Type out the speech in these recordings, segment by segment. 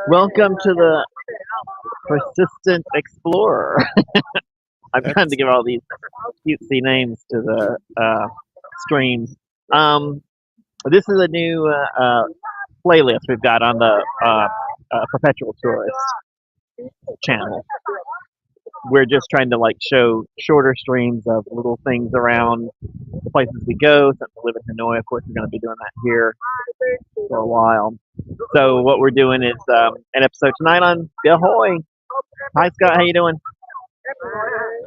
Welcome to the Persistent Explorer. I'm trying to That's give all these cutesy names to the streams. Um, this is a new playlist we've got on the Perpetual Tourist channel. We're just trying to like show shorter streams of little things around the places we go. Since we live in Hanoi, of course, we're going to be doing that here for a while. So what we're doing is an episode tonight on Bia Hoi. Hi Scott, how you doing?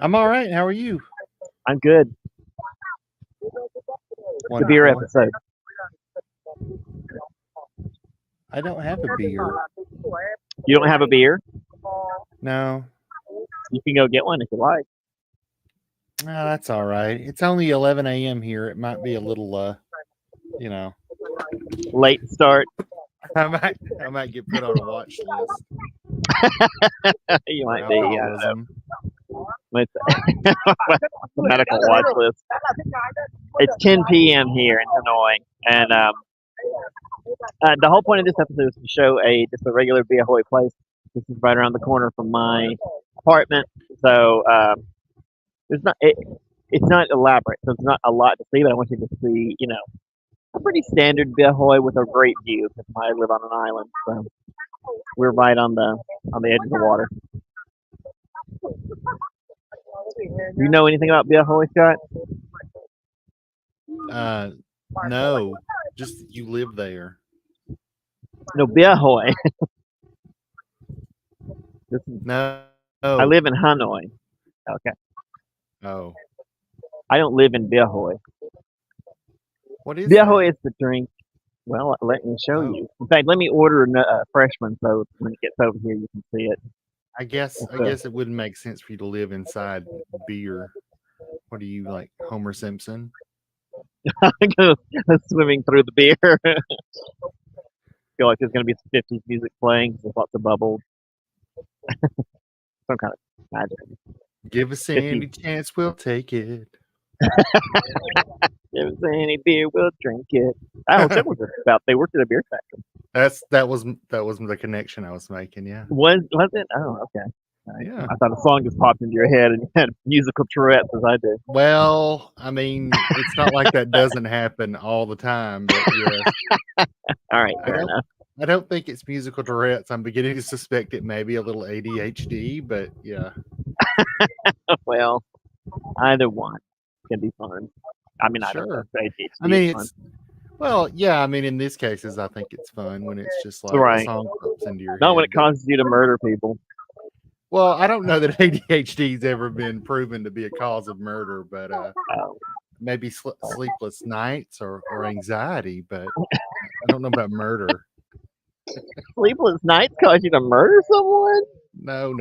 I'm all right. How are you? I'm good. The beer episode. I don't have a beer. You don't have a beer? No. You can go get one if you like. No, that's all right. It's only 11 a.m. here. It might be a little, you know. Late start. I might get put on a watch list. You might be. I don't know. The medical watch list. It's 10 p.m. here in Hanoi, and the whole point of this episode is to show just a regular Bia Hoi place. This is right around the corner from my apartment, so it's not elaborate, so it's not a lot to see. But I want you to see, a pretty standard Bia Hoi with a great view because I live on an island, so we're right on the edge of the water. You know anything about Bia Hoi, Scott? No, just you live there. No, Bia Hoi. No. I live in Hanoi. Okay. Oh. I don't live in Bia Hoi. What is Bia that? Hoi is the drink. Well, let me show you. In fact, let me order a fresh one so when it gets over here you can see it. I guess it wouldn't make sense for you to live inside beer. What are you, like Homer Simpson? I'm swimming through the beer. Feel like there's going to be some 50s music playing with lots of bubbles. Some kind of magic. Give us any chance, we'll take it. Give us any beer, we'll drink it. I was about they worked at a beer factory. That was the connection I was making. Yeah. Was it? Oh, okay. Yeah. I thought a song just popped into your head and you had musical Tourette's as I do. Well, I mean, it's not like that doesn't happen all the time, but yes. All right, fair enough. I don't think it's musical Tourette's. I'm beginning to suspect it may be a little ADHD, but yeah. Well, either one can be fun. I mean, I don't know. ADHD I mean, is fun. Well, yeah. I mean, in this cases, I think it's fun when it's just like a song pops into your head. Not when it causes you to murder people. Well, I don't know that ADHD's ever been proven to be a cause of murder, but maybe sleepless nights or anxiety, but I don't know about murder. Sleepless nights cause you to murder someone? No.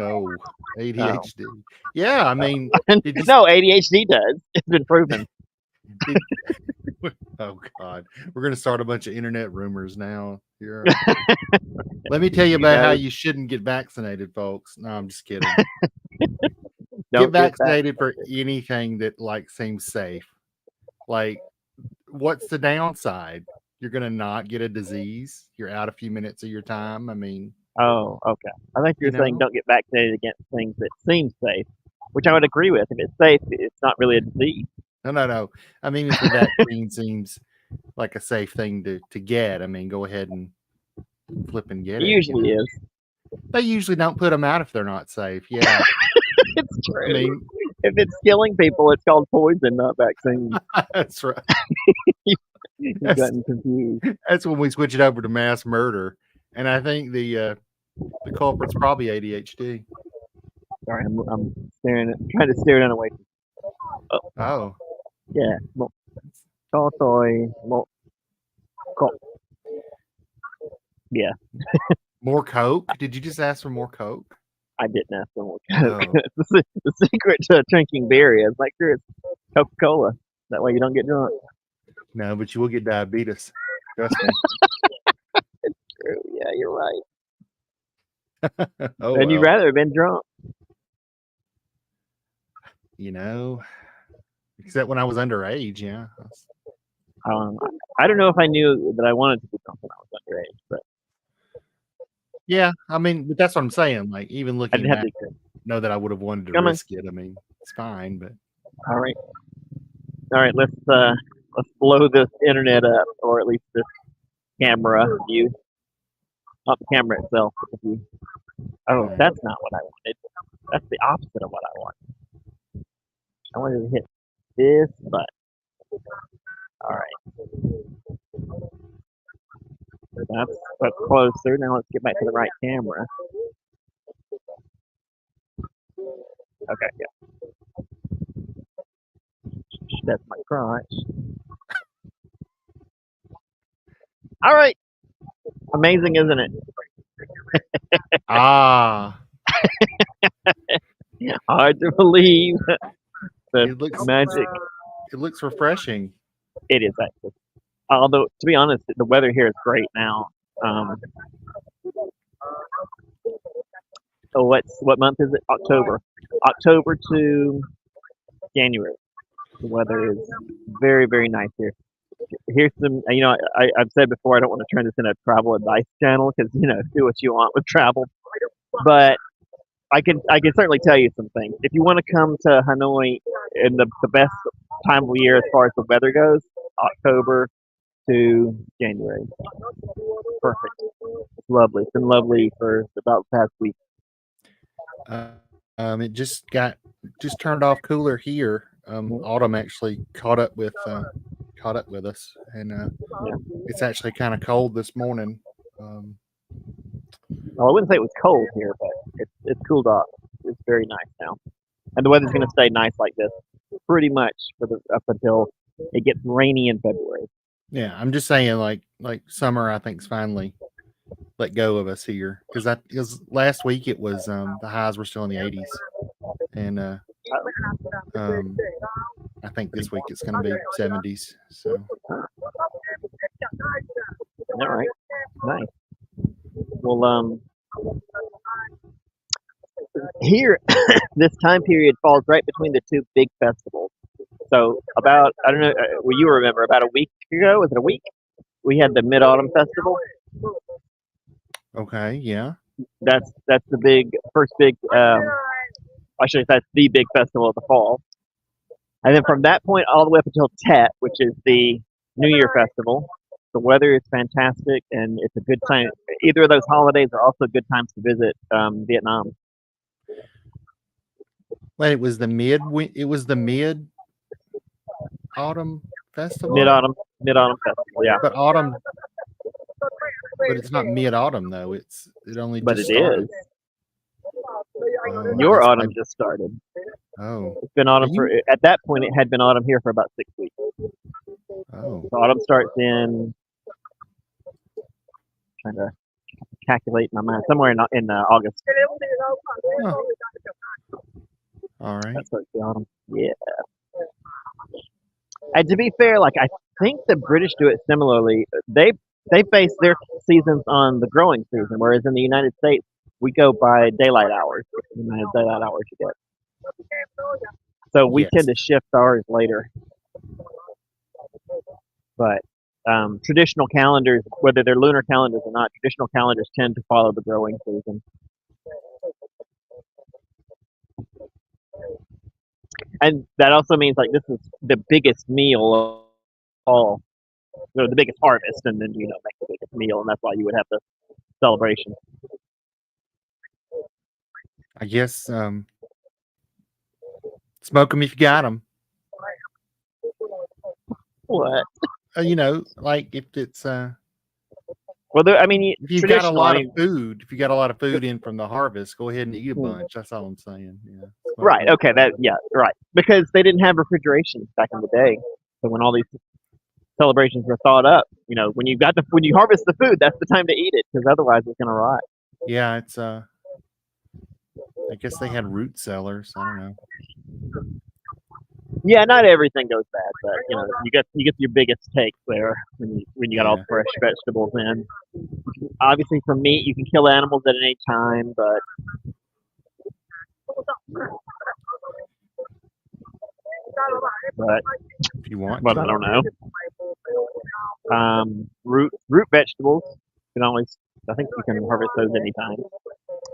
ADHD. Oh. Yeah, I mean... No, ADHD does. It's been proven. Oh, God. We're going to start a bunch of internet rumors now. Here. Let me tell you about how you shouldn't get vaccinated, folks. No, I'm just kidding. Get vaccinated for anything that seems safe. Like, what's the downside? You're going to not get a disease. You're out a few minutes of your time. I mean... Oh, okay. I think you're saying don't get vaccinated against things that seem safe, which I would agree with. If it's safe, it's not really a disease. No. I mean, if the vaccine seems like a safe thing to get, I mean, go ahead and flip and get it. It usually is. They usually don't put them out if they're not safe. Yeah. It's true. I mean, if it's killing people, it's called poison, not vaccine. That's right. You've gotten confused. That's when we switch it over to mass murder. And I think the culprit's probably ADHD. Sorry, I'm trying to stare down away. Oh. Yeah. Yeah. More Coke? Did you just ask for more Coke? I didn't ask for more Coke. Oh. The secret to drinking beer is make sure it's Coca-Cola. That way you don't get drunk. No, but you will get diabetes. Trust me. It's true. Yeah, you're right. Oh, and you'd rather have been drunk. Except when I was underage, yeah. I don't know if I knew that I wanted to do something when I was underage, but Yeah, I mean, but that's what I'm saying. Like, even I looking didn't have back, to. know that I would have wanted to Come on. risk it. I mean, it's fine, but All right. All right. Let's blow this internet up, or at least this camera view, not the camera itself. But the view. Oh, right. that's not what I wanted. That's the opposite of what I want. I wanted to hit this button. All right. That's closer. Now let's get back to the right camera. Okay, yeah. That's my crotch. All right. Amazing, isn't it? Ah, Hard to believe the it looks magic. it looks refreshing. It is actually. Although, to be honest, the weather here is great now. Um, oh, what month is it? October. October to January. The weather is very, very nice here. Here's some, I've said before, I don't want to turn this into a travel advice channel because, do what you want with travel. But I can certainly tell you some things. If you want to come to Hanoi in the best time of year as far as the weather goes, October to January. Perfect. It's lovely. It's been lovely for about the past week. It just turned off cooler here. Autumn actually caught up with us, and Yeah. it's actually kind of cold this morning. Well, I wouldn't say it was cold here, but it's cooled off. It's very nice now, and the weather's going to stay nice like this pretty much up until it gets rainy in February. Yeah, I'm just saying, like summer, I think's finally let go of us here because last week it was the highs were still in the 80s, and I think this week it's going to be 70s. So, All right, nice. Well, here this time period falls right between the two big festivals. So about I don't know, well you remember about a week ago? Was it a week? We had the Mid Autumn Festival. okay, yeah. That's the first big. Actually, that's the big festival of the fall. And then from that point all the way up until Tet, which is the New Year festival, the weather is fantastic and it's a good time. Either of those holidays are also good times to visit Vietnam. Well, it was the mid autumn festival. Mid Autumn festival, yeah. But autumn, but it's not mid autumn though. It only But just it started. is. Oh, Your autumn just started. Oh, It's been autumn at that point. It had been autumn here for about 6 weeks. oh, So autumn starts in. Trying to calculate in my mind somewhere in August. huh. All right. That's what the autumn. Yeah. And to be fair, like I think the British do it similarly. They base their seasons on the growing season, whereas in the United States we go by daylight hours. The amount of daylight hours you get. So we Yes. tend to shift ours later. But traditional calendars, whether they're lunar calendars or not, traditional calendars tend to follow the growing season. And that also means like this is the biggest meal of all, the biggest harvest, and then make the biggest meal, and that's why you would have the celebration. I guess smoke them if you got them. What? Like if it's Well, I mean, if you've got a lot of food, if you got a lot of food in from the harvest, go ahead and eat a bunch. That's all I'm saying. Yeah. Right. Okay. Right. Because they didn't have refrigeration back in the day, so when all these celebrations were thought up, when you harvest the food, that's the time to eat it, because otherwise it's gonna rot. Yeah, it's I guess they had root cellars. I don't know. Yeah, not everything goes bad, but you get your biggest take there when you got all the fresh vegetables in. Obviously, for meat, you can kill animals at any time, but if you want, I don't know. Root vegetables, can always, I think you can harvest those anytime.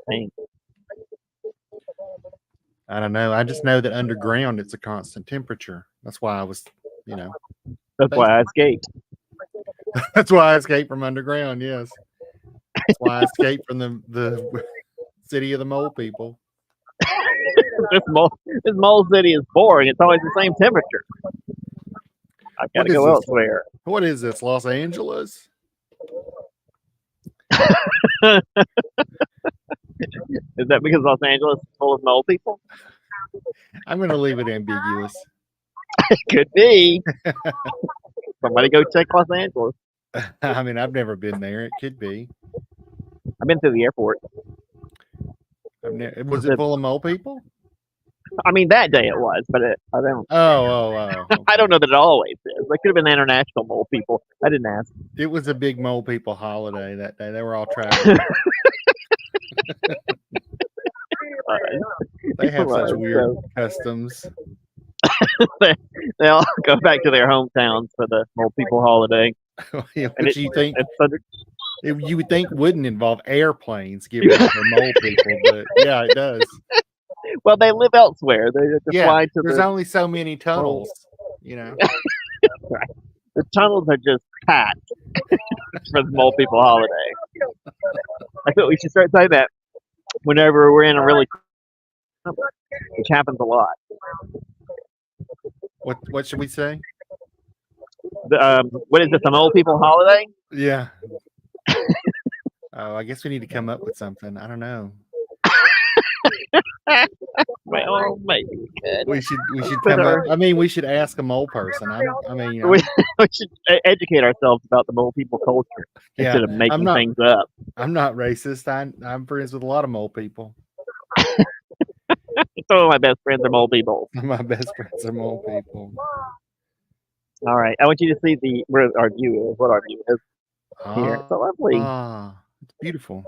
Dang. I don't know. I just know that underground it's a constant temperature. That's why I was, That's why I escaped. That's why I escaped from underground. Yes, that's why I escaped from the city of the mole people. This mole city is boring. It's always the same temperature. I've got to go elsewhere. What is this, Los Angeles? Is that because Los Angeles is full of mole people? I'm going to leave it ambiguous. It could be. Somebody go check Los Angeles. I mean, I've never been there. It could be. I've been to the airport. Was it full of mole people? I mean, that day it was, but I don't. Oh. Okay. I don't know that it always is. There could have been international mole people. I didn't ask. It was a big mole people holiday that day. They were all traveling. They have such weird customs. They all go back to their hometowns for the mole people holiday. Which you would think wouldn't involve airplanes, given they're mole people, but yeah, it does. Well, they live elsewhere. They have to fly to. There's only so many tunnels, Right. The tunnels are just packed for the mole people holiday. I thought we should start saying that whenever we're in a really, which happens a lot. What should we say? What is this? A mole people holiday? Yeah. Oh, I guess we need to come up with something. I don't know. Well, maybe we could. We should come up. I mean, we should ask a mole person. We should educate ourselves about the mole people culture instead of making things up. I'm not racist. I'm friends with a lot of mole people. Some of my best friends are mole people. My best friends are mole people. All right, I want you to see where our view is. What our view is here. It's so lovely. It's beautiful.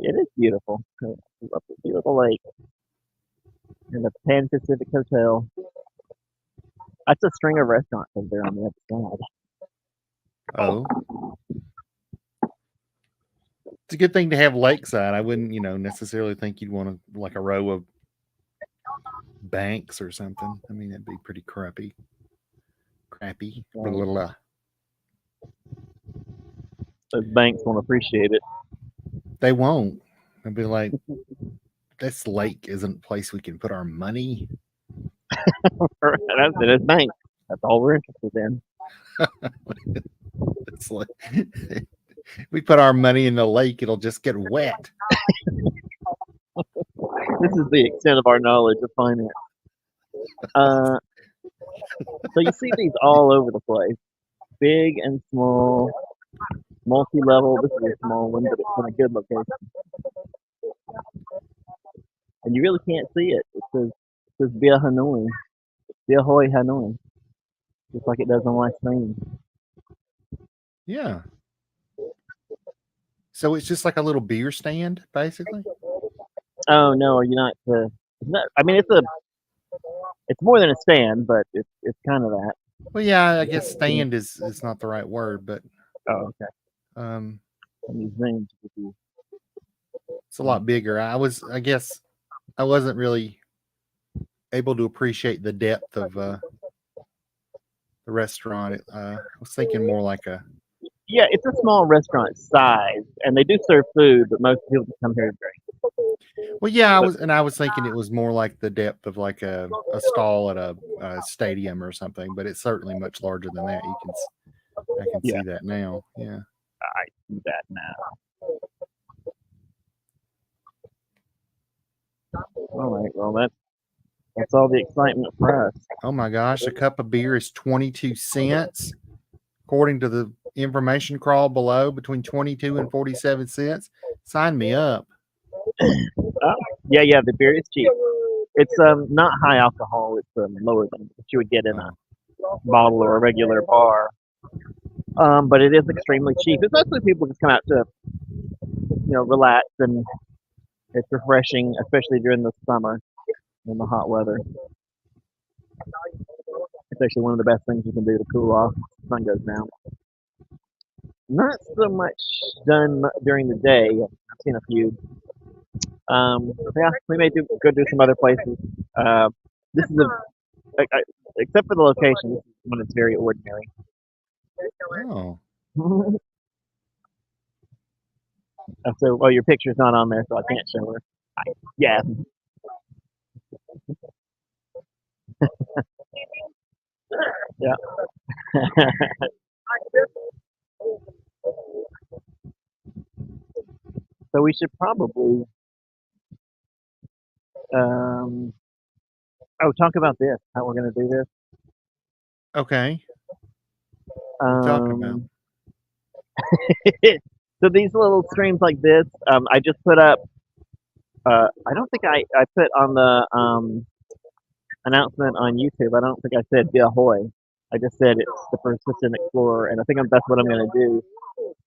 It is beautiful. It's a beautiful lake. In the Pan Pacific Hotel. That's a string of restaurants over there on the other side. Oh. It's a good thing to have lakeside. I wouldn't, necessarily think you'd want like a row of banks or something. I mean, that'd be pretty crappy. Those banks won't appreciate it. They won't. They'll be like, this lake isn't a place we can put our money. That's banks. That's all we're interested in. It's like, we put our money in the lake, it'll just get wet. This is the extent of our knowledge of finance. So you see these all over the place, big and small, multi-level. This is a small one, but it's in a good location. And you really can't see it. It says Bia Hoi Ha Noi, just like it does on my screen. Yeah. So it's just like a little beer stand, basically. Oh no, you're not. I mean, it's more than a stand, but it's kind of that. Well, yeah, I guess stand is not the right word, but oh, okay. It's a lot bigger. I guess I wasn't really able to appreciate the depth of the restaurant. I was thinking more like a. Yeah, it's a small restaurant size, and they do serve food, but most people come here to drink. Well, yeah, I was thinking it was more like the depth of like a stall at a stadium or something, but it's certainly much larger than that. I can see that now. Yeah, I see that now. All right, well that's all the excitement for us. Oh my gosh, a cup of beer is 22 cents, according to the information crawl below, between 22 and 47 cents. Sign me up. Yeah, the beer is cheap. It's not high alcohol. It's lower than what you would get in a bottle or a regular bar. But it is extremely cheap. It's mostly people just come out to, relax, and it's refreshing, especially during the summer in the hot weather. It's actually one of the best things you can do to cool off. The sun goes down. Not so much done during the day. I've seen a few. Yeah, we may go do some other places. This is except for the location, this is when it's very ordinary. Oh, So, your picture's not on there, so I can't show her. Yeah. Yeah. So we should probably um, talk about this. How we're gonna do this. okay. What are you talking about? Um, so these little streams like this, I just put up. I don't think I put on the announcement on YouTube. I don't think I said Bia Hoi. I just said it's the Persistent Explorer, and I think that's what I'm gonna do.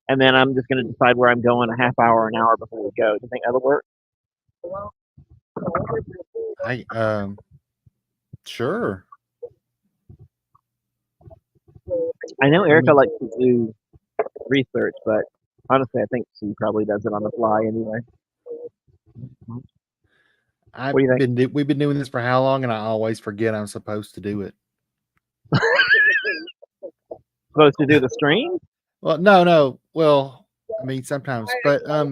And then I'm just gonna decide where I'm going a half hour, an hour before we go. Do you think that'll work? Sure. I know Erica likes to do research, but honestly, I think she probably does it on the fly anyway. What do you think? We've been doing this for how long, and I always forget I'm supposed to do it. Supposed to do the stream? Well, no. Well, I mean sometimes, but I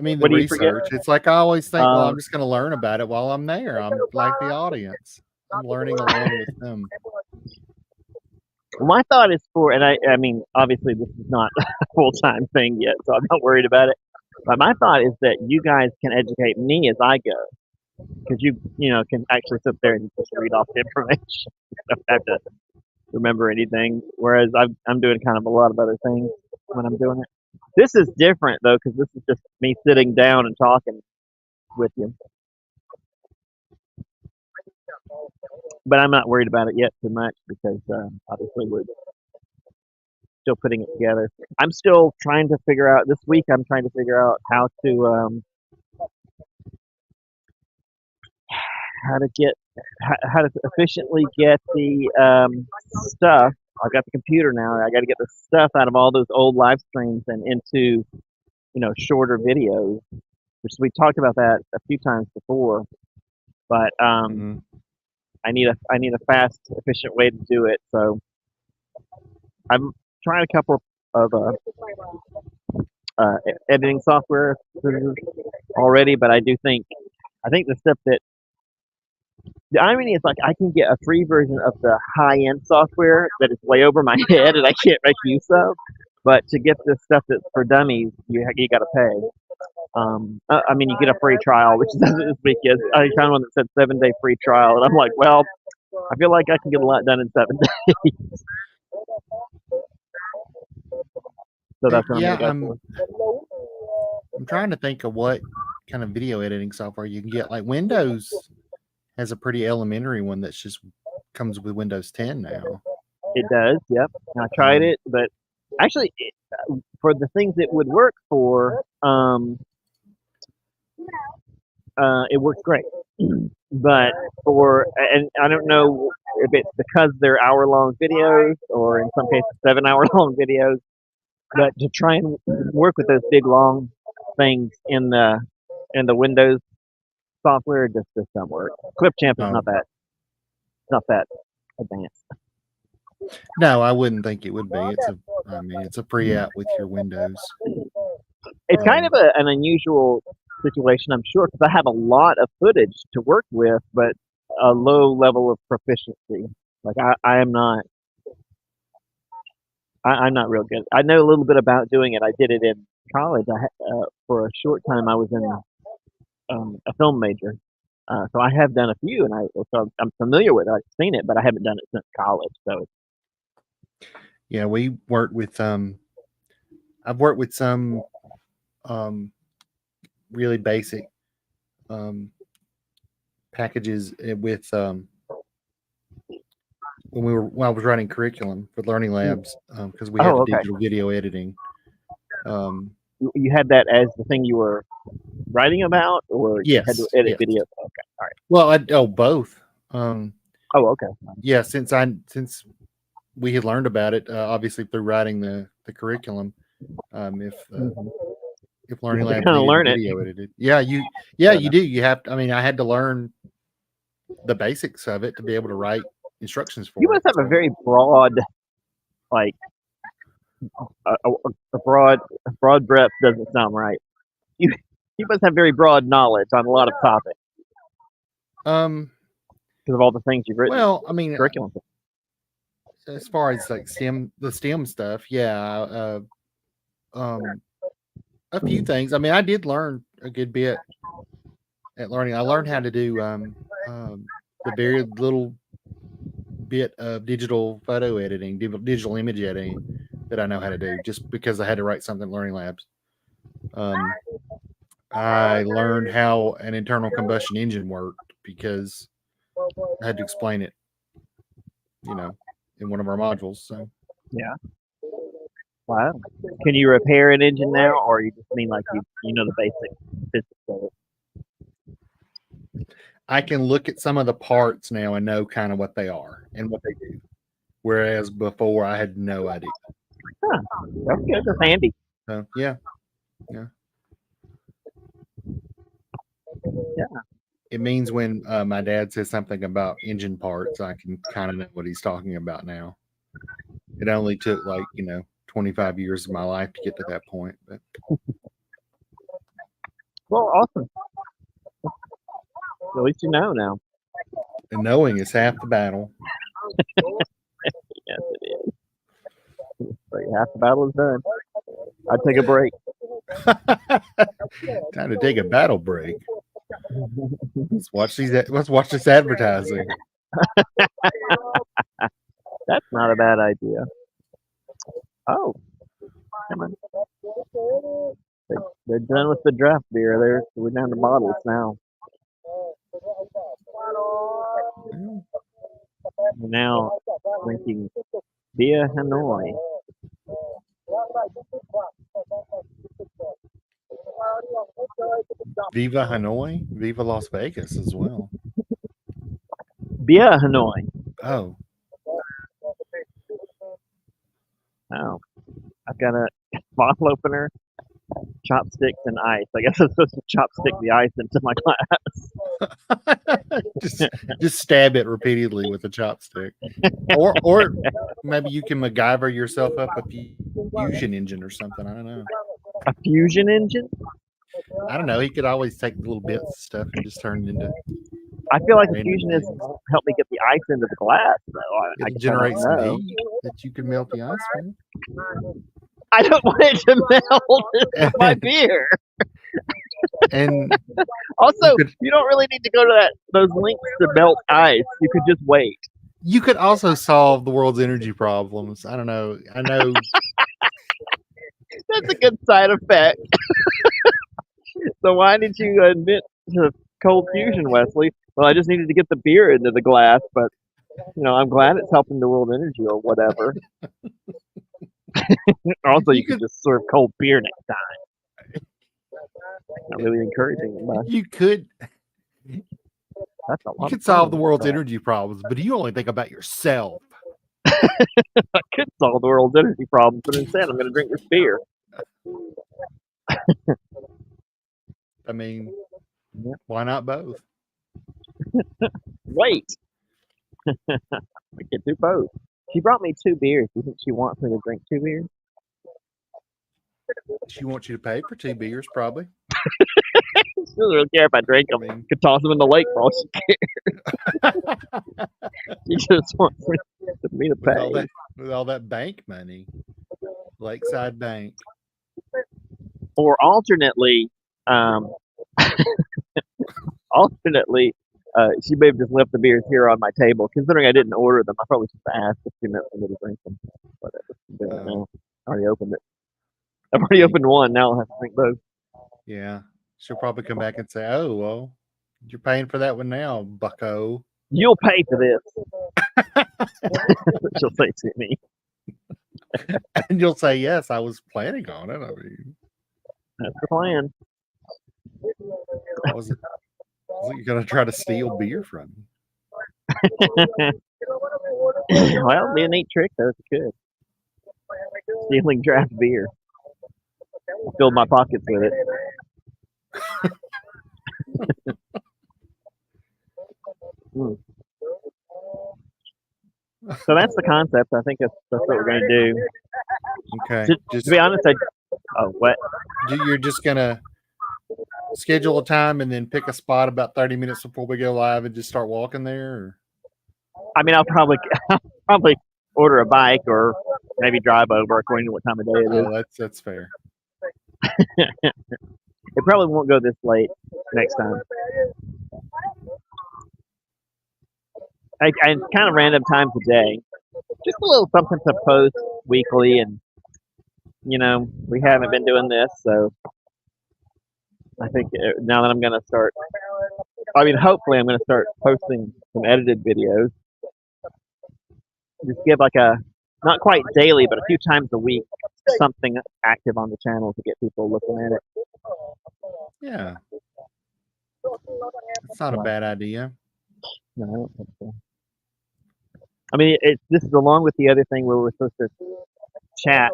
mean the What do you forget? research. It's like I always think, well, I'm just going to learn about it while I'm there. I'm like the audience. I'm learning along with them. My thought is and I mean, obviously this is not a full-time thing yet, so I'm not worried about it. But my thought is that you guys can educate me as I go, because you can actually sit there and just read off the information. You don't have to remember anything. Whereas I'm doing kind of a lot of other things when I'm doing it. This is different though, because this is just me sitting down and talking with you. But I'm not worried about it yet too much because obviously we're still putting it together. I'm still trying to figure out this week. I'm trying to figure out how to get how to efficiently get the stuff. I've got the computer now. I got to get the stuff out of all those old live streams and into shorter videos. Which we talked about that a few times before, but I need a fast, efficient way to do it. So I'm trying a couple of editing software already, but I think the stuff that the irony is like I can get a free version of the high end software that is way over my head and I can't make use of. But to get this stuff that's for dummies, you got to pay. I mean, you get a free trial, which is this week is. I found one that said 7-day free trial, and I'm like, well, I feel like I can get a lot done in 7 days. So that's what I'm going to go for. I'm trying to think of what kind of video editing software you can get. Like Windows has a pretty elementary one that's just comes with Windows 10 now. It does, yep. I tried it, but actually, for the things it would work for, it works great. But and I don't know if it's because they're hour-long videos or in some cases 7-hour-long videos, but to try and work with those big long things in the Windows software just doesn't work. Clipchamp is not that advanced. No, I wouldn't think it would be. It's a free app with your Windows. It's kind of an unusual situation, I'm sure, because I have a lot of footage to work with, but a low level of proficiency. Like I am not. I'm not real good. I know a little bit about doing it. I did it in college. For a short time, I was in a film major, so I have done a few, and I'm familiar with it. I've seen it, but I haven't done it since college. So yeah, we worked with I've worked with some really basic packages with when I was writing curriculum for Learning Labs because we had digital video editing. You had that as the thing you were writing about, or you had to edit video? Okay, all right. Well, both. Okay. Yeah, since we had learned about it, obviously through writing the curriculum. If Learning Labs kind of needed learn it. video edited, you do. You have to. I mean, I had to learn the basics of it to be able to write instructions for You it. must have a very broad, like a broad breadth doesn't sound right. You must have very broad knowledge on a lot of topics because of all the things you've written. Well, I mean, curriculum. As far as like the STEM stuff, a few things. I mean, I did learn a good bit at learning. I learned how to do the very little bit of digital photo editing, digital image editing that I know how to do, just because I had to write something at Learning Labs. I learned how an internal combustion engine worked because I had to explain it, in one of our modules. So yeah. Wow. Can you repair an engine now, or you just mean like you know the basic physics of it? I can look at some of the parts now and know kind of what they are and what they do, whereas before I had no idea. Huh. That's good. That's handy. So yeah. It means when my dad says something about engine parts, I can kind of know what he's talking about now. It only took 25 years of my life to get to that point. But well, awesome. At least you know now. And knowing is half the battle. Yes, it is. So half the battle is done. I'd take a break. Time to take a battle break. Let's watch this advertising. That's not a bad idea. Oh, come on. They're done with the draft beer. We're down to bottles now. We're now drinking Bia Hanoi. Viva Hanoi, Viva Las Vegas as well. Bia Hanoi. Oh, I've got a bottle opener, chopsticks, and ice. I guess I'm supposed to chopstick the ice into my glass. just stab it repeatedly with a chopstick, or maybe you can MacGyver yourself up a fusion engine or something. I don't know. A fusion engine? I don't know. He could always take little bits of stuff and just turn it into. I feel like a fusion engine won't help me get the ice into the glass, though. I generate some heat that you can melt the ice with. I don't want it to melt my beer. And also, you don't really need to go to those links to melt ice. You could just wait. You could also solve the world's energy problems. I don't know. I know. That's a good side effect. So why did you admit to cold fusion, Wesley? Well, I just needed to get the beer into the glass, but I'm glad it's helping the world energy or whatever. Also, you could just serve cold beer next time. Not really encouraging it much. You could. That's a lot. You could solve the world's energy problems, but you only think about yourself. I could solve the world's energy problems, but instead I'm going to drink this beer. I mean, why not both? Wait. We could do both. She brought me 2 beers. Do you think she wants me to drink 2 beers? She wants you to pay for 2 beers, probably. She doesn't really care if I drink them. I could toss them in the lake for all she cares. She just wants me to pay. With all that bank money. Lakeside Bank. Or alternately, she may have just left the beers here on my table. Considering I didn't order them, I probably should have asked if she meant for me to drink them. Whatever. I'm doing it now. I already opened it. I've already opened one. Now I'll have to drink both. Yeah. She'll probably come back and say, "Oh, well, you're paying for that one now, bucko. You'll pay for this." She'll say to me. And you'll say, "Yes, I was planning on it." I mean, that's the plan. Was you gonna try to steal beer from me? Well, it'd be a neat trick though if you could. Stealing draft beer. Filled my pockets with it. Mm. So that's the concept. I think that's what we're going to do. Okay. To be honest, what? You're just gonna schedule a time and then pick a spot about 30 minutes before we go live and just start walking there? Or? I mean, I'll probably order a bike or maybe drive over according to what time of day it is. Oh, that's fair. It probably won't go this late next time. I kind of random time today. Just a little something to post weekly, and we haven't been doing this, so I think now that I'm going to start. I mean, hopefully, I'm going to start posting some edited videos. Just give like not quite daily, but a few times a week, something active on the channel to get people looking at it. Yeah, it's not a bad idea. No, I don't think so. I mean, this is along with the other thing where we're supposed to chat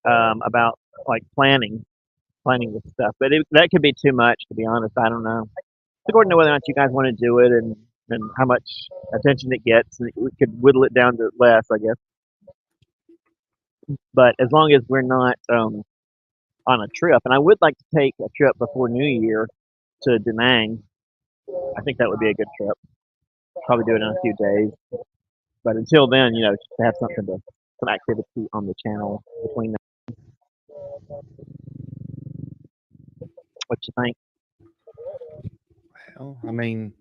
about like planning this stuff, but that could be too much, to be honest. I don't know. According to whether or not you guys want to do it and how much attention it gets, we could whittle it down to less, I guess. But as long as we're not on a trip, and I would like to take a trip before New Year to Da Nang. I think that would be a good trip. Probably do it in a few days. But until then, just to have some activity on the channel between them. What you think? Well, I mean,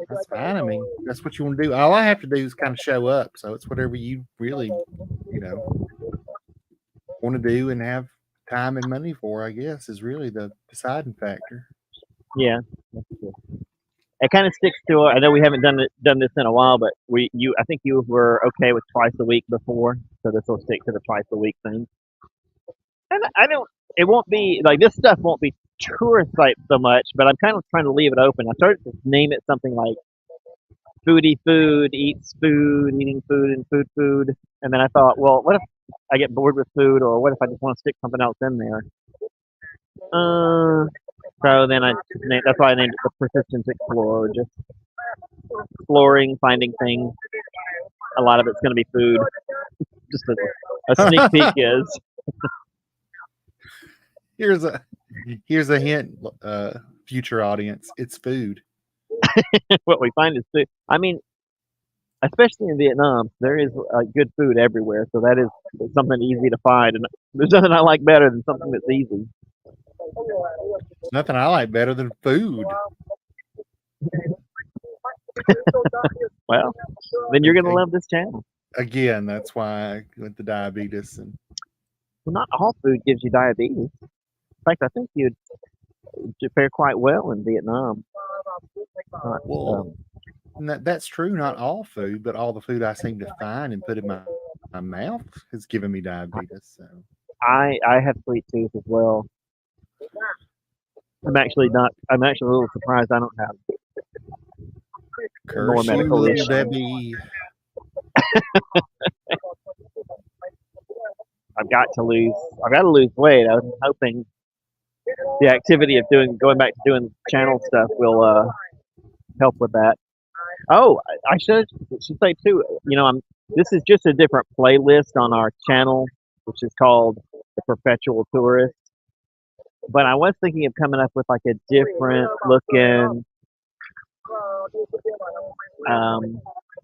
that's fine. I mean, that's what you want to do. All I have to do is kind of show up. So it's whatever you really, want to do and have time and money for, I guess, is really the deciding factor. Yeah, that's good. It kind of sticks to. I know we haven't done this in a while, but I think you were okay with twice a week before, so this will stick to the twice a week thing. And it won't be like this stuff won't be tourist site so much, but I'm kind of trying to leave it open. I started to name it something like foodie food, eats food, eating food, and food. And then I thought, well, what if I get bored with food, or what if I just want to stick something else in there? So then that's why I named it the Persistence Explorer. Just exploring, finding things. A lot of it's going to be food. Just a sneak peek is. Here's a hint, future audience. It's food. What we find is food. I mean, especially in Vietnam, there is good food everywhere. So that is something easy to find. And there's nothing I like better than something that's easy. There's nothing I like better than food. Well, then you're going to love this channel. Again, that's why I went to diabetes. Well, not all food gives you diabetes. In fact, I think you'd fare quite well in Vietnam. That's true. Not all food, but all the food I seem to find and put in my mouth has given me diabetes. So I have sweet tooth as well. I'm actually a little surprised I don't have more medical issues. Debbie. I've got to lose weight. I was hoping the activity of going back to doing channel stuff will help with that. Oh, I should say too. This is just a different playlist on our channel, which is called The Perpetual Tourist. But I was thinking of coming up with like a different looking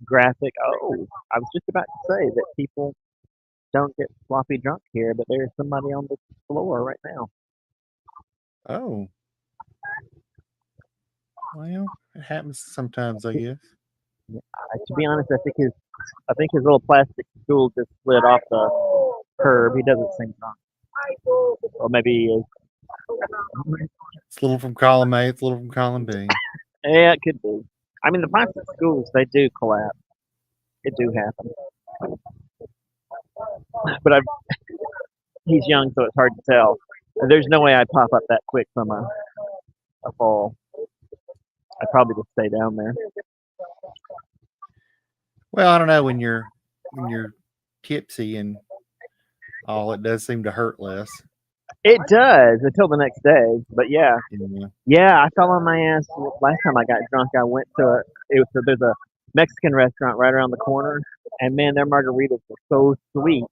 graphic. Oh, I was just about to say that people don't get sloppy drunk here, but there's somebody on the floor right now. Oh. Well, it happens sometimes, I guess. To be honest, I think his little plastic stool just slid off the curb. He doesn't seem drunk. Or maybe he is. It's a little from column A, it's a little from column B. Yeah, it could be. I mean, the plastic stools, they do collapse. It do happen. But he's young, so it's hard to tell. There's no way I'd pop up that quick from a fall. I'd probably just stay down there. Well, I don't know when you're tipsy and all, it does seem to hurt less. It does until the next day, but yeah. Yeah. Yeah, I fell on my ass last time I got drunk. I went to there's a Mexican restaurant right around the corner, and man, their margaritas were so sweet.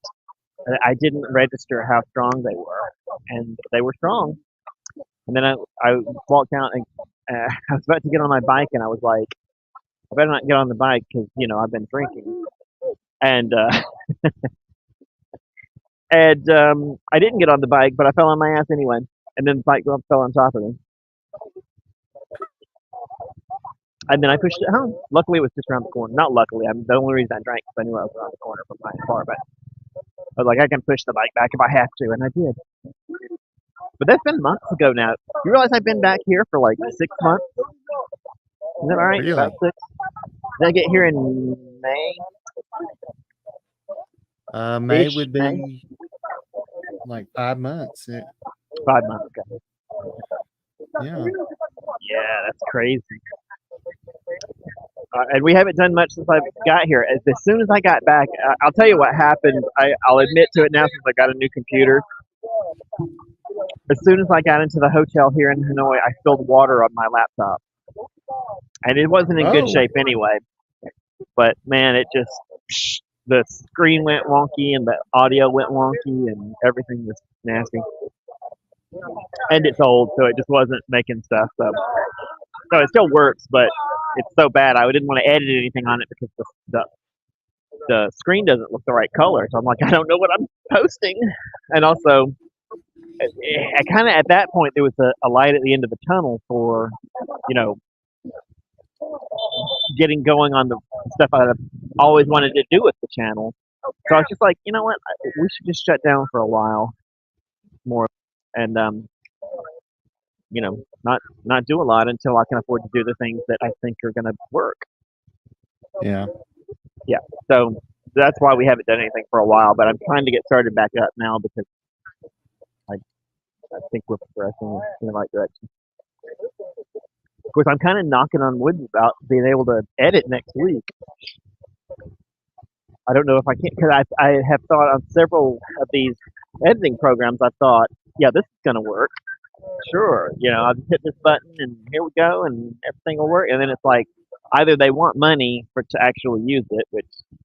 I didn't register how strong they were, and they were strong. And then I walked out and I was about to get on my bike, and I was like, I better not get on the bike because I've been drinking, and I didn't get on the bike, but I fell on my ass anyway, and then the bike fell on top of me. And then I pushed it home. Luckily, it was just around the corner. Not luckily. The only reason I drank because I knew I was around the corner from my car. But I was like, I can push the bike back if I have to, and I did. But that's been months ago now. You realize I've been back here for like 6 months? Is that right? Really? About 6. Did I get here in May? May would be like 5 months. 5 months ago. Yeah. Yeah, that's crazy. And we haven't done much since I got here. As soon as I got back, I'll tell you what happened. I'll admit to it now since I got a new computer. As soon as I got into the hotel here in Hanoi, I spilled water on my laptop. And it wasn't in good shape anyway. But man, it just, the screen went wonky and the audio went wonky and everything was nasty. And it's old, so it just wasn't making stuff. So it still works, but it's so bad. I didn't want to edit anything on it because the screen doesn't look the right color. So I'm like, I don't know what I'm posting. And also, I kind of at that point there was a light at the end of the tunnel for, getting going on the stuff I've always wanted to do with the channel. So I was just like, you know what, we should just shut down for a while more, and not do a lot until I can afford to do the things that I think are going to work. Yeah. Yeah. So that's why we haven't done anything for a while. But I'm trying to get started back up now because I think we're progressing in the right direction. Of course, I'm kind of knocking on wood about being able to edit next week. I don't know if I can, because I have thought on several of these editing programs. I thought, yeah, this is going to work. Sure, I'll just hit this button and here we go, and everything will work. And then it's like either they want money to actually use it, which I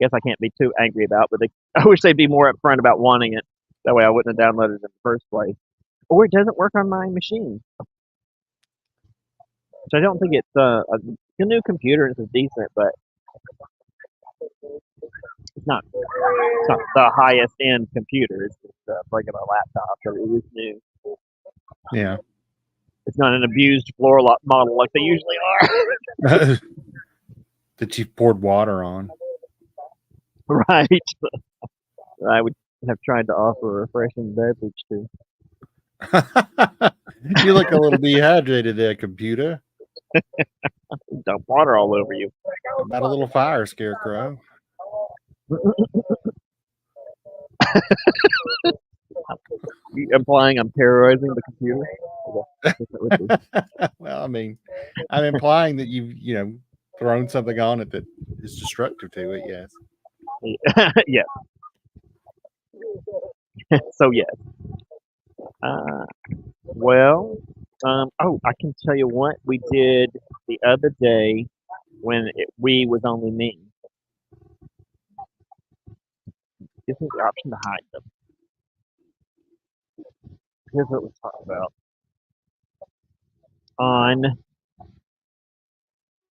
guess I can't be too angry about, but I wish they'd be more upfront about wanting it. That way, I wouldn't have downloaded it in the first place. Or it doesn't work on my machine. So I don't think it's a new computer. It's decent, but it's not the highest end computer. It's just a regular laptop, but it is new. Yeah. It's not an abused floor model like they usually are. That you've poured water on. Right. I would have tried to offer a refreshing beverage too. You look a little dehydrated there, computer. Dump water all over you. About a little fire, Scarecrow. You implying I'm terrorizing the computer? Well, I mean, I'm implying that you've thrown something on it that is destructive to it. Yes. Yes. So yes. Well, I can tell you what we did the other day when we was only me. Gives me the option to hide them. Here's what we talked about on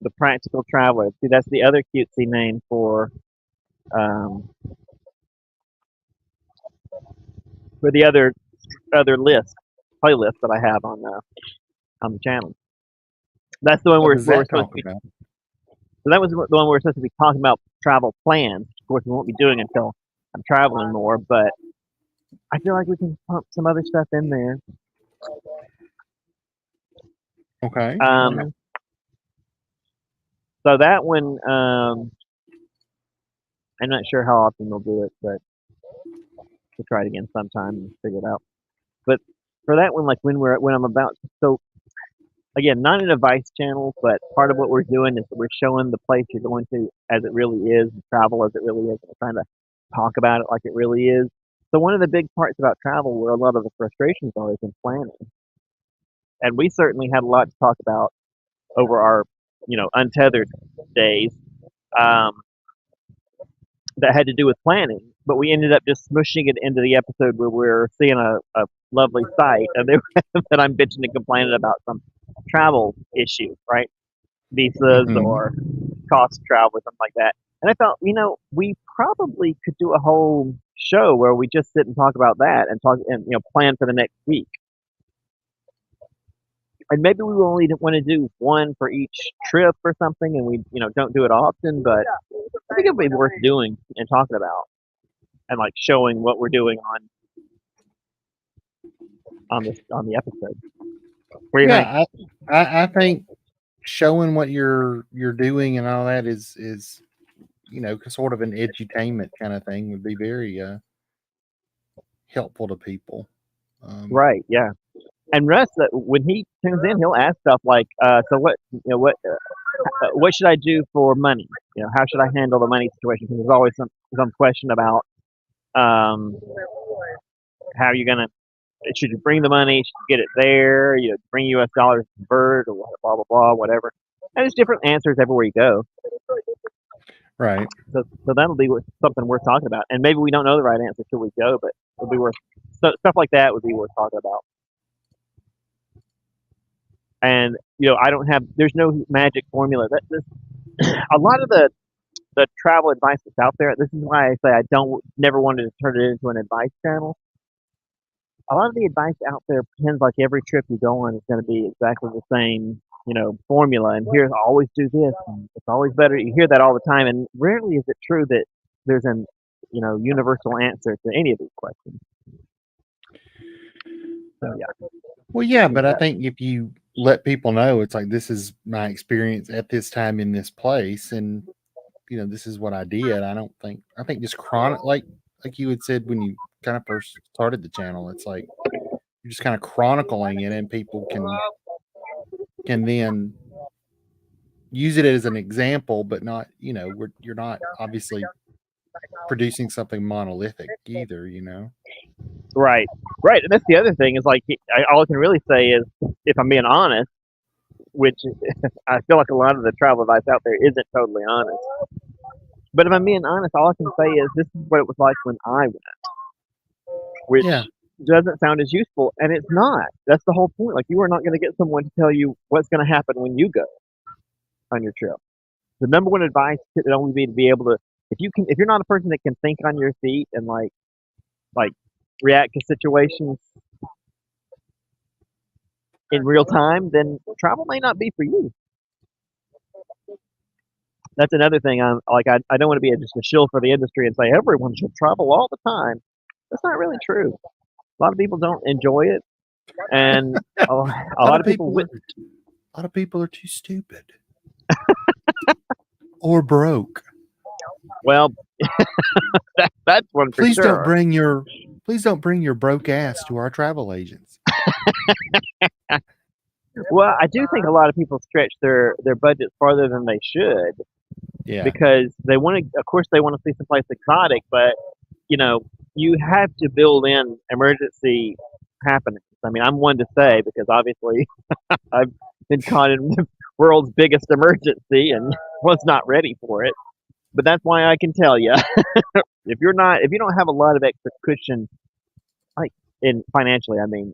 the Practical Traveler. See, that's the other cutesy name for the other playlist that I have on the channel. That's the one we're supposed to be. So that was the one we're supposed to be talking about travel plans. Of course, we won't be doing it until I'm traveling more, but I feel like we can pump some other stuff in there. Okay. So that one, I'm not sure how often we'll do it, but we'll try it again sometime and figure it out. But for that one, like when I'm about to, so again, not an advice channel, but part of what we're doing is we're showing the place you're going to as it really is, travel as it really is, and we're trying to talk about it like it really is. So one of the big parts about travel, where a lot of the frustrations are, is in planning. And we certainly had a lot to talk about over our, untethered days. Um, that had to do with planning, but we ended up just smushing it into the episode where we're seeing a lovely sight, and that I'm bitching and complaining about some travel issue, right? Visas Mm-hmm. or cost of travel or something like that. And I thought, we probably could do a whole show where we just sit and talk about that and talk and plan for the next week. And maybe we only want to do one for each trip or something, and we don't do it often, but I think it'd be worth doing and talking about and like showing what we're doing on the episode. What do you think? Yeah, I think showing what you're doing and all that is sort of an edutainment kind of thing would be very helpful to people. Right? Yeah. And Russ, when he tunes in, he'll ask stuff like, "So what should I do for money? How should I handle the money situation?" Because there's always some question about um, how you're gonna. Should you bring the money? Should you get it there? Bring U.S. dollars to convert or blah blah blah, whatever. And there's different answers everywhere you go. Right. So that'll be something worth talking about. And maybe we don't know the right answer till we go, but it'll be worth stuff like that would be worth talking about. And I don't have. There's no magic formula. A lot of the travel advice that's out there. This is why I say I don't never wanted to turn it into an advice channel. A lot of the advice out there pretends like every trip you go on is going to be exactly the same, formula. And here's always do this, and it's always better. You hear that all the time, and rarely is it true that there's an universal answer to any of these questions. So yeah. Well, yeah, but I think if you let people know, it's like, this is my experience at this time in this place, and this is what I did. I think just chronic, like you had said when you kind of first started the channel, it's like you're just kind of chronicling it, and people can then use it as an example, but not, you're not obviously producing something monolithic either, Right. Right. And that's the other thing is like all I can really say is, if I'm being honest, which I feel like a lot of the travel advice out there isn't totally honest. But if I'm being honest, all I can say is this is what it was like when I went, which Yeah. doesn't sound as useful, and it's not. That's the whole point. Like, you are not going to get someone to tell you what's going to happen when you go on your trip. The number one advice could only be to be able to, if you're not a person that can think on your feet and like react to situations in real time, then travel may not be for you. That's another thing. I don't want to be just a shill for the industry and say everyone should travel all the time. That's not really true. A lot of people don't enjoy it, and a lot of people a lot of people are too stupid or broke. Well, that's one for Please sure. Please don't bring your broke ass to our travel agents. Well, I do think a lot of people stretch their budgets farther than they should. Yeah. Because they want to, of course, they want to see someplace exotic, but you have to build in emergency happenings. I mean, I'm one to say, because obviously I've been caught in the world's biggest emergency and was not ready for it. But that's why I can tell you, if you don't have a lot of extra cushion, like in financially, I mean,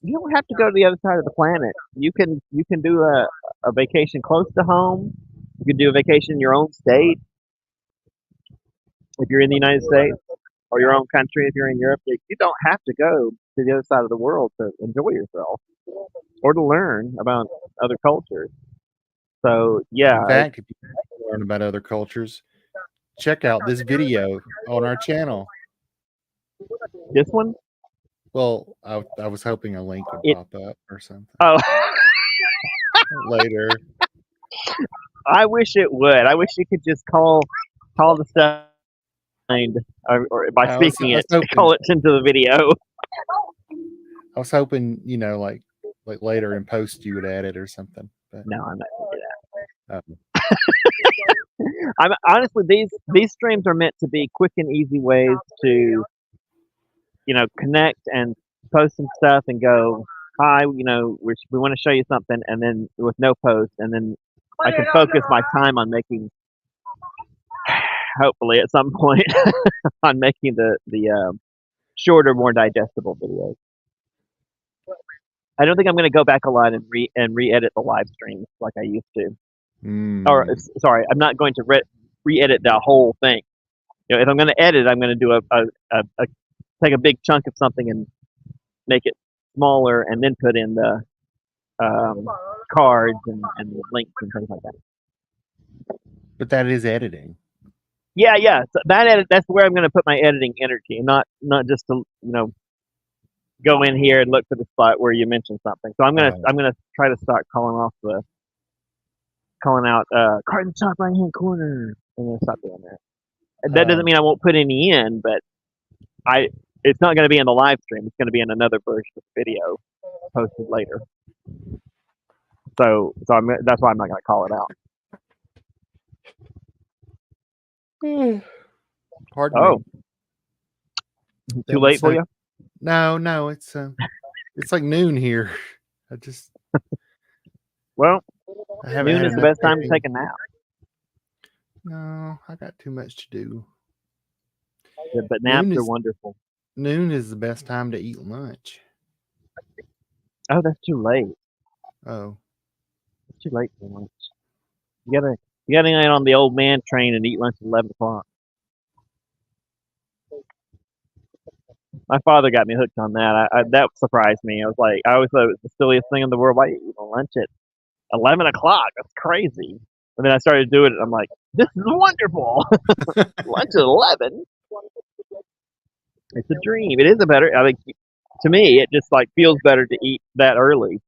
you don't have to go to the other side of the planet. You can do a vacation close to home. You can do a vacation in your own state if you're in the United States, or your own country if you're in Europe. You don't have to go to the other side of the world to enjoy yourself or to learn about other cultures. So yeah. In fact, if you want to learn about other cultures, check out this video on our channel. This one? Well, I was hoping a link would pop up or something. Oh. Later. I wish it would. I wish you could just call the stuff or by speaking it, call it into the video. I was hoping, like like later in post you would add it or something. But No, I'm not gonna do that. um, I'm honestly these streams are meant to be quick and easy ways to connect and post some stuff and go hi. We want to show you something, and then with no post, and then I can focus my time on making hopefully at some point on making the shorter, more digestible videos. I don't think I'm going to go back a lot and re-edit the live streams like I used to. Or sorry, I'm not going to re-edit the whole thing. If I'm going to edit, I'm going to do a take a big chunk of something and make it smaller, and then put in the cards and the links and things like that. but that is editing. Yeah. So that's where I'm going to put my editing energy, and not just to go in here and look for the spot where you mentioned something. So I'm gonna try to start calling out card in the top right hand corner. I'm gonna stop doing that. That doesn't mean I won't put any in, but it's not going to be in the live stream. It's going to be in another version of the video posted later. So that's why I'm not going to call it out. Pardon me. Too late for you? No, it's like noon here. Well, noon is the best time to take a nap. No, I got too much to do. Yeah, but naps are wonderful. Noon is the best time to eat lunch. Oh, that's too late. Oh, it's too late for lunch. You gotta get on the old man train and eat lunch at 11 o'clock. My father got me hooked on that. That surprised me. I always thought it was the silliest thing in the world. Why you eat lunch at 11 o'clock? That's crazy. And then I started doing it. And I'm like, this is wonderful. Lunch at 11. It's a dream. It is I think to me, it just feels better to eat that early.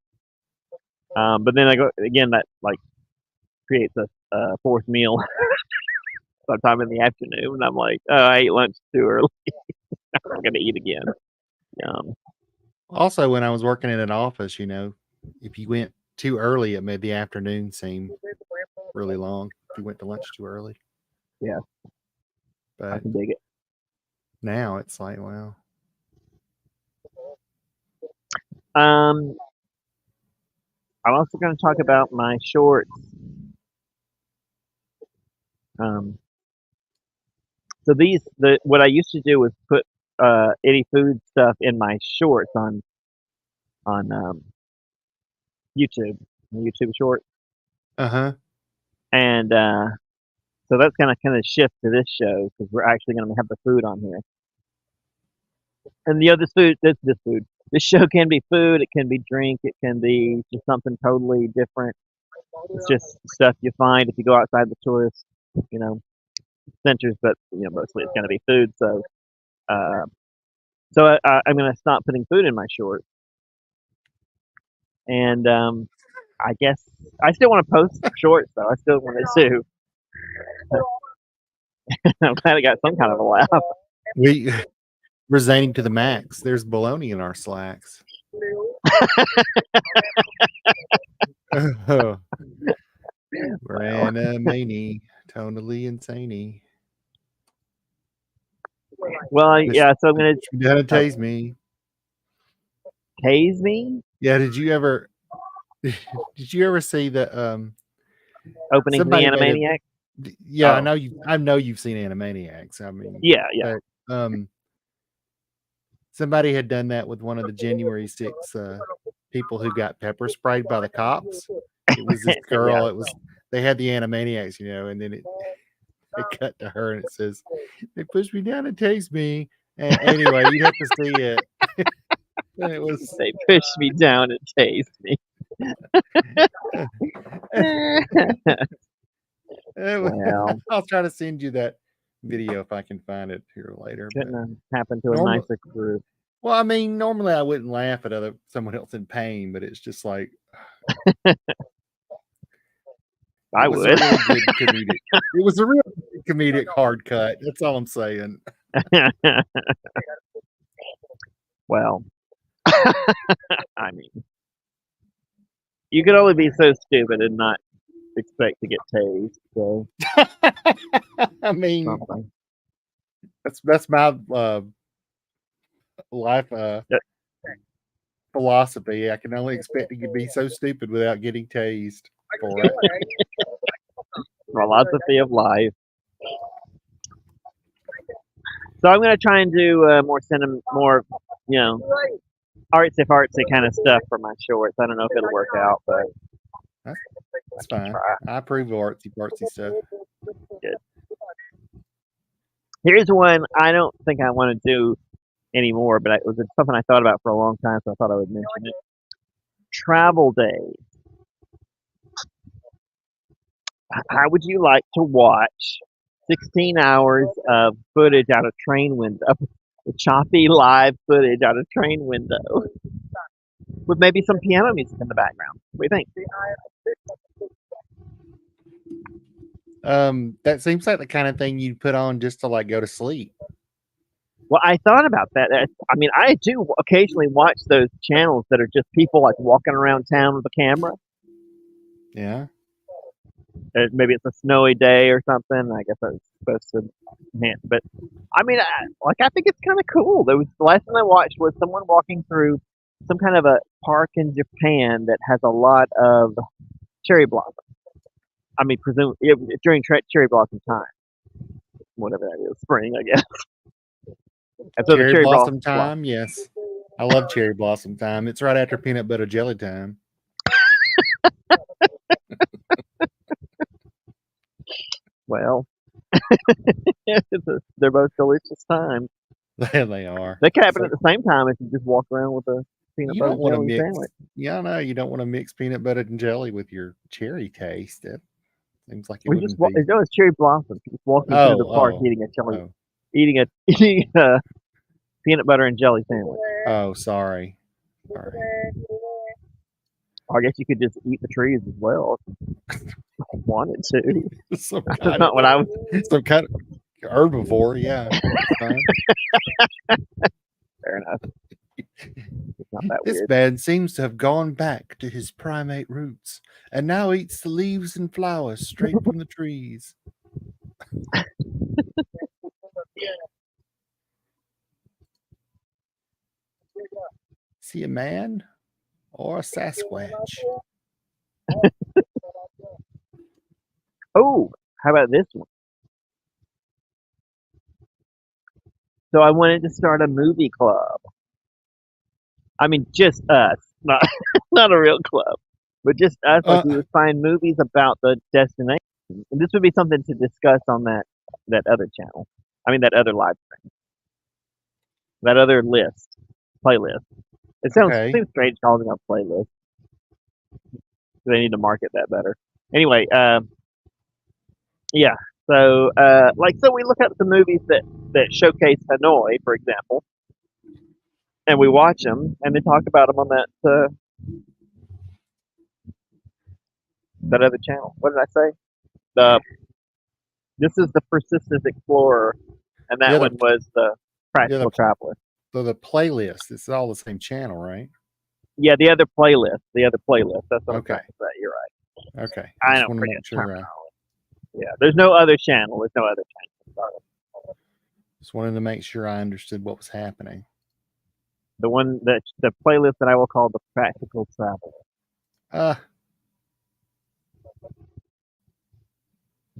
But then I go again. That creates a fourth meal sometime in the afternoon, and I'm like, oh, I ate lunch too early. I'm gonna eat again. Also, when I was working in an office, if you went too early, it made the afternoon seem really long. If you went to lunch too early. Yeah. But I can dig it. Now it's like, wow. I'm also going to talk about my shorts. So what I used to do was put any food stuff in my shorts on YouTube shorts. And so that's going to kind of shift to this show because we're actually going to have the food on here. And this show can be food, it can be drink, it can be just something totally different. It's just stuff you find if you go outside the tourist, centers, but mostly it's going to be food. So, I'm going to stop putting food in my shorts, and I guess I still want to post shorts though. I still want to do. I'm glad I got some kind of a laugh. We're zaning to the max. There's baloney in our slacks. Ranamani, tonally insane. Well, yeah. So I'm gonna. You gotta tase me. Tase me? Yeah. Did you ever see the opening of the Animaniacs? Yeah, I know you've seen Animaniacs. I mean, yeah. But, somebody had done that with one of the January 6th people who got pepper sprayed by the cops. It was this girl. Yeah. They had the Animaniacs, and then they cut to her and it says, "They pushed me down and tased me." And anyway, you have to see it. And it was they pushed me down and tased me. Well, I'll try to send you that video if I can find it here later. Couldn't have happened to a nicer group. Well, I mean, normally I wouldn't laugh at someone else in pain, but it's just like I would. It was a real good comedic hard cut. That's all I'm saying. Well, I mean, You can only be so stupid and not expect to get tased. So I mean, something. that's my life philosophy. I can only expect to be so stupid without getting tased for it. Philosophy of life. So I'm gonna try and do more, you know, artsy kind of stuff for my shorts. I don't know if it'll work out, but that's fine. I approve of artsy stuff. Good. Here's one I don't think I want to do anymore, but it was something I thought about for a long time, so I thought I would mention it. Travel day. How would you like to watch 16 hours of footage out of train window? Choppy live footage out of train window with maybe some piano music in the background. What do you think? That seems like the kind of thing you'd put on just to like go to sleep. Well, I thought about that. I mean, I do occasionally watch those channels that are just people like walking around town with a camera. Yeah. Maybe it's a snowy day or something. I guess I was supposed to enhance, but I mean, I think it's kind of cool. The last one I watched was someone walking through some kind of a park in Japan that has a lot of cherry blossom. I mean, during cherry blossom time, whatever that is, spring, I guess. And so cherry blossom time, yes. I love cherry blossom time. It's right after peanut butter jelly time. Well, they're both delicious times. They are. They can happen at the same time if you just walk around with a peanut butter jelly sandwich. Yeah, no, you don't want to mix peanut butter and jelly with your cherry taste. It seems like it's cherry blossom. Just walking through the park eating a peanut butter and jelly sandwich. Oh, sorry. I guess you could just eat the trees as well if you wanted to. That's not what I was. Some kind of herbivore, yeah. Fair enough. This man seems to have gone back to his primate roots and now eats the leaves and flowers straight from the trees. Is he a man or a Sasquatch? Oh, how about this one? So I wanted to start a movie club. I mean, just us, not a real club, but just us. Like we would find movies about the destination, and this would be something to discuss on that other channel. I mean, that other live stream, that other playlist. It seems strange calling it a playlist. They need to market that better. Anyway, yeah. So, so we look at the movies that showcase Hanoi, for example, and we watch them, and then talk about them on that other channel. What did I say? This is the Persistent Explorer, and that one was the Practical Traveler. So the playlist, it's all the same channel, right? Yeah, the other playlist. That's what I'm trying to say. You're right. Okay. I don't forget terminology. Yeah, there's no other channel. Just wanted to make sure I understood what was happening. The playlist that I will call the Practical Traveler.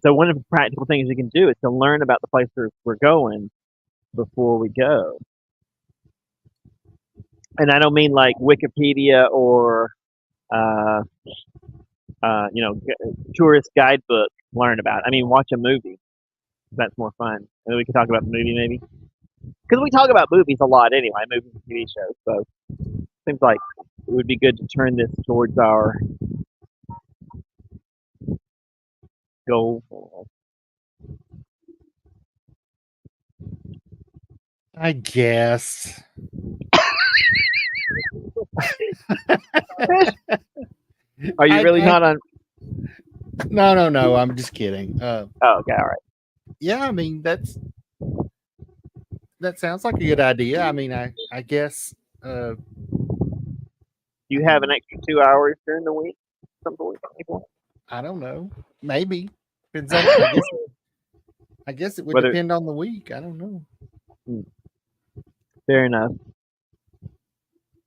So one of the practical things you can do is to learn about the places we're going before we go. And I don't mean like Wikipedia or tourist guidebook learn about it. I mean watch a movie. That's more fun. And then we can talk about the movie maybe. Because we talk about movies a lot anyway, movies and TV shows. So it seems like it would be good to turn this towards our goal. I guess. Are you really not on? No. I'm just kidding. Okay, all right. Yeah, I mean that sounds like a good idea. I mean, I guess Do you have an extra 2 hours during the week? Something like I don't know. Maybe. Depends on, I guess it would Whether depend on the week. I don't know. fair enough.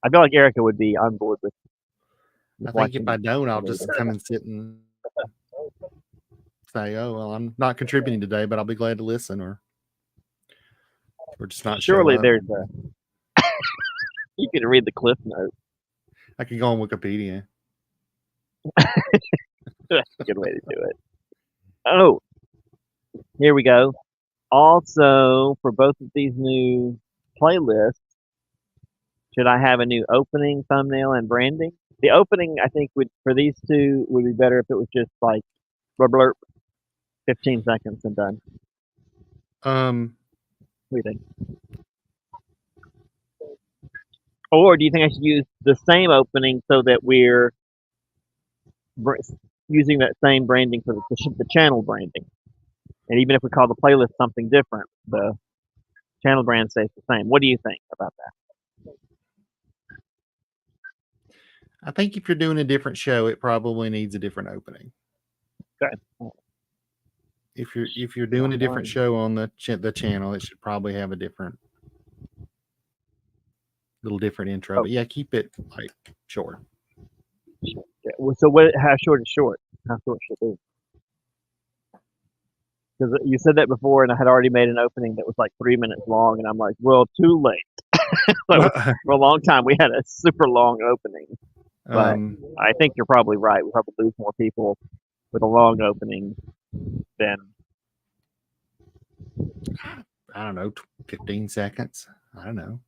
I feel like Erica would be on board with I think watching. if I don't, I'll just come and sit and say, "Oh, well, I'm not contributing today, but I'll be glad to listen," or just not Surely show up. there's a. You can read the cliff notes. I could go on Wikipedia. That's a good way to do it. Oh, here we go. Also, for both of these new playlists, should I have a new opening, thumbnail, and branding? The opening, I think, would for these two would be better if it was just like blurb, blurb, 15 seconds and done. What do you think? Or do you think I should use the same opening so that we're using that same branding for the channel branding? And even if we call the playlist something different, the channel brand stays the same. What do you think about that? I think if you're doing a different show, it probably needs a different opening. Okay. If you're doing a different show on the channel, it should probably have a little different intro. Oh. But yeah, keep it like short. Yeah. So what? How short is short? How short should it be? Because you said that before, and I had already made an opening that was like 3 minutes long, and I'm like, well, too late. So for a long time, we had a super long opening. But I think you're probably right. We probably lose more people with a long opening than I don't know, 15 seconds. I don't know.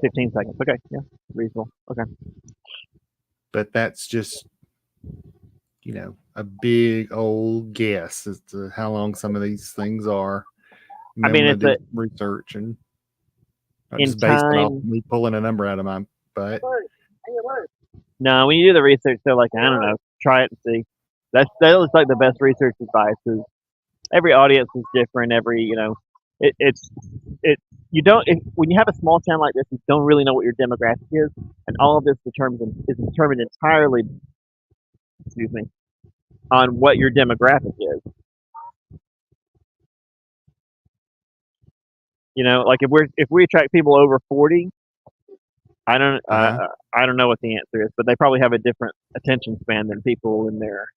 15 seconds. Okay, yeah, reasonable. Okay. But that's just, a big old guess as to how long some of these things are. I mean, it's a research and not in just based time. off me pulling a number out of my butt. No, when you do the research, they're like, I don't know, try it and see. That looks like the best research advice. Is every audience is different. It's you don't when you have a small channel like this, you don't really know what your demographic is, and all of this is determined entirely, excuse me, on what your demographic is. Like if we attract people over 40, I don't know what the answer is, but they probably have a different attention span than people in their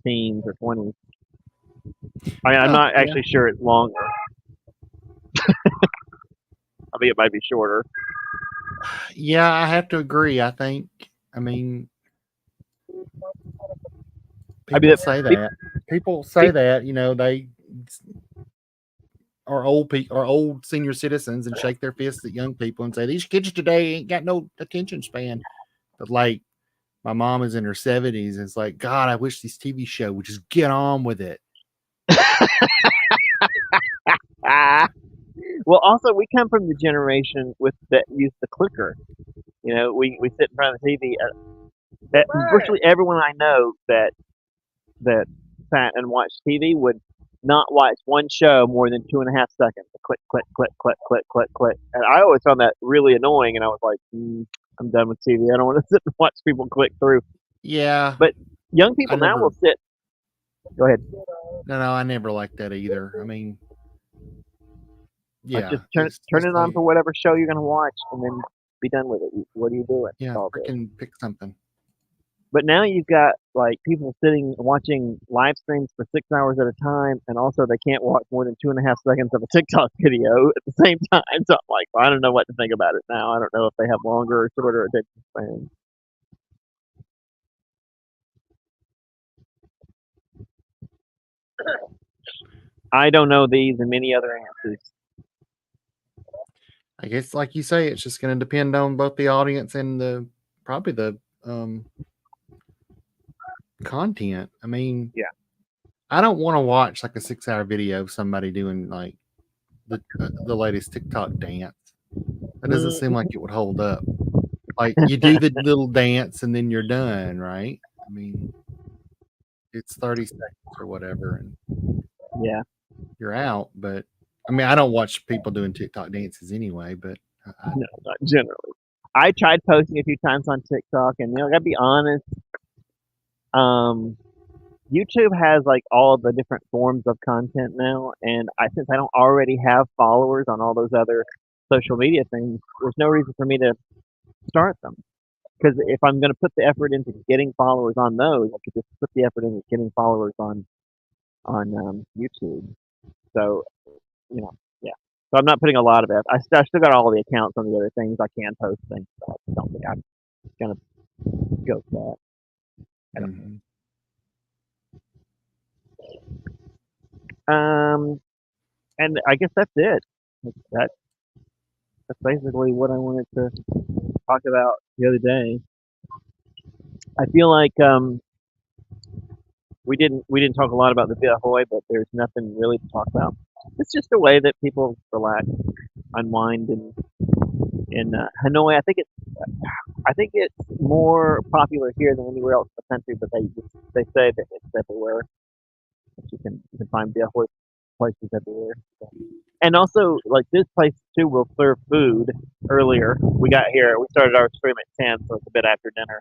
teens or 20s. I mean, I'm not actually sure it's longer. I think it might be shorter. Yeah, I have to agree. I mean, people say that. People say that, they are old senior citizens and shake their fists at young people and say these kids today ain't got no attention span. But like my mom is in her 70s and it's like, God, I wish this TV show would just get on with it. Well, also we come from the generation that used the clicker. We sit in front of the TV. That virtually everyone I know that sat and watched TV would not watch one show more than 2.5 seconds. Click, click, click, click, click, click, click. And I always found that really annoying. And I was like, I'm done with TV. I don't want to sit and watch people click through. Yeah. But young people now will sit. Go ahead. No, I never liked that either. I mean, yeah. Just turn it on for whatever show you're going to watch and then be done with it. What are you doing? Yeah, freaking pick something. But now you've got like people sitting watching live streams for 6 hours at a time, and also they can't watch more than 2.5 seconds of a TikTok video at the same time. So I'm like, well, I don't know what to think about it now. I don't know if they have longer or shorter attention spans. I don't know these and many other answers. I guess, like you say, it's just going to depend on both the audience and probably the content. I mean, yeah, I don't want to watch like a 6-hour video of somebody doing like the latest TikTok dance. That doesn't seem like it would hold up. Like you do the little dance and then you're done, right? I mean, it's 30 seconds or whatever, and yeah, you're out. But I mean, I don't watch people doing TikTok dances anyway, but No, not generally. I tried posting a few times on TikTok, and I gotta be honest. YouTube has like all the different forms of content now, and since I don't already have followers on all those other social media things, there's no reason for me to start them. Because if I'm going to put the effort into getting followers on those, I could just put the effort into getting followers on YouTube. So yeah. So I'm not putting a lot of effort. I still got all the accounts on the other things. I can post things, but I don't think I'm gonna go for that. I don't know. And I guess that's it. That's basically what I wanted to talk about the other day. I feel like we didn't talk a lot about the Bia Hoi, but there's nothing really to talk about. It's just a way that people relax, unwind, and in Hanoi. I think it's more popular here than anywhere else in the country, but they say that it's everywhere. You can find Bia Hoi places everywhere. And also, like this place too will serve food earlier. We got here. We started our stream at 10, so it's a bit after dinner.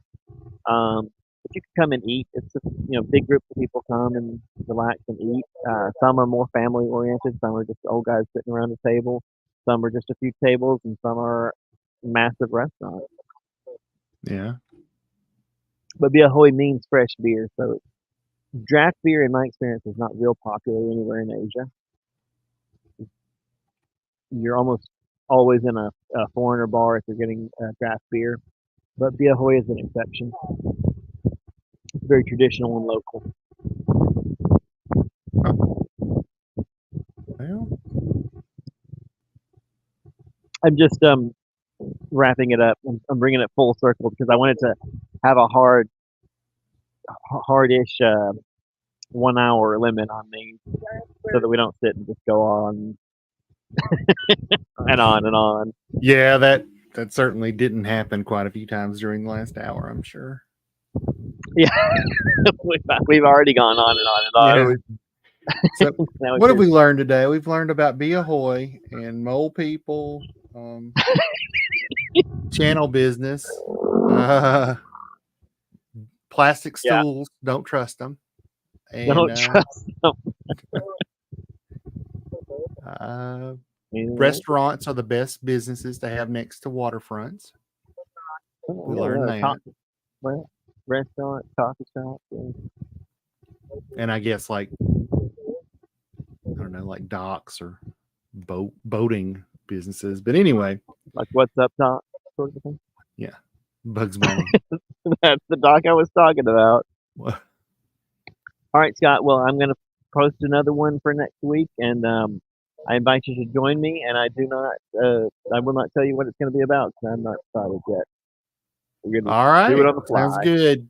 But you can come and eat. It's just big groups of people come and relax and eat. Some are more family oriented. Some are just old guys sitting around the table. Some are just a few tables, and some are massive restaurants. Yeah. But Bia Hoi means fresh beer, so draft beer, in my experience, is not real popular anywhere in Asia. You're almost always in a foreigner bar if you're getting draft beer, but Bia Hoi is an exception. It's very traditional and local. Well, I'm just wrapping it up. I'm bringing it full circle because I wanted to have a hardish 1 hour limit on these, so that we don't sit and just go on and on and on. Yeah, that certainly didn't happen quite a few times during the last hour, I'm sure. Yeah, we've already gone on and on and on. Yeah. So what have we learned today? We've learned about Bia Hoi and mole people, channel business, plastic stools. Yeah. Don't trust them. And, don't trust them. Restaurants are the best businesses to have next to waterfronts. We learned that. Restaurant, coffee shop. Yeah. And I guess like docks or boating businesses. But anyway, like what's up dock sort of thing. Yeah, Bugs Bunny. That's the dock I was talking about. What? All right, Scott. Well, I'm going to post another one for next week, and I invite you to join me. And I will not tell you what it's going to be about because I'm not decided yet. All right, do it on the fly. Sounds good.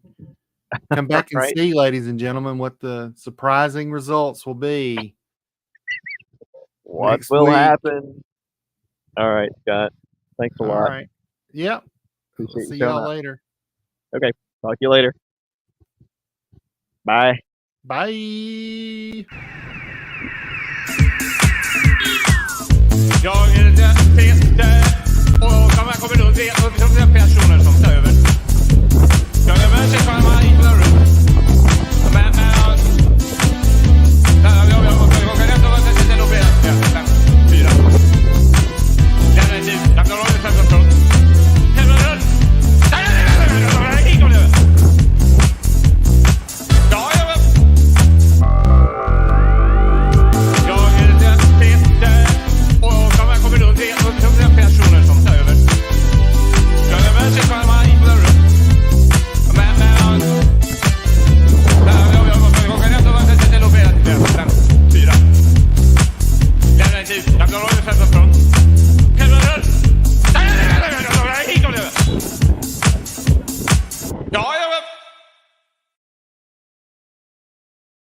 Come back and right? See, ladies and gentlemen, what the surprising results will be. What will happen? All right, Scott. Thanks a lot. All right. Yep. Appreciate See y'all later. Okay. Talk to you later. Bye. Bye. Jag är den Peter och kommer nu se upp som den personen som tar över. Jag är med sig själva i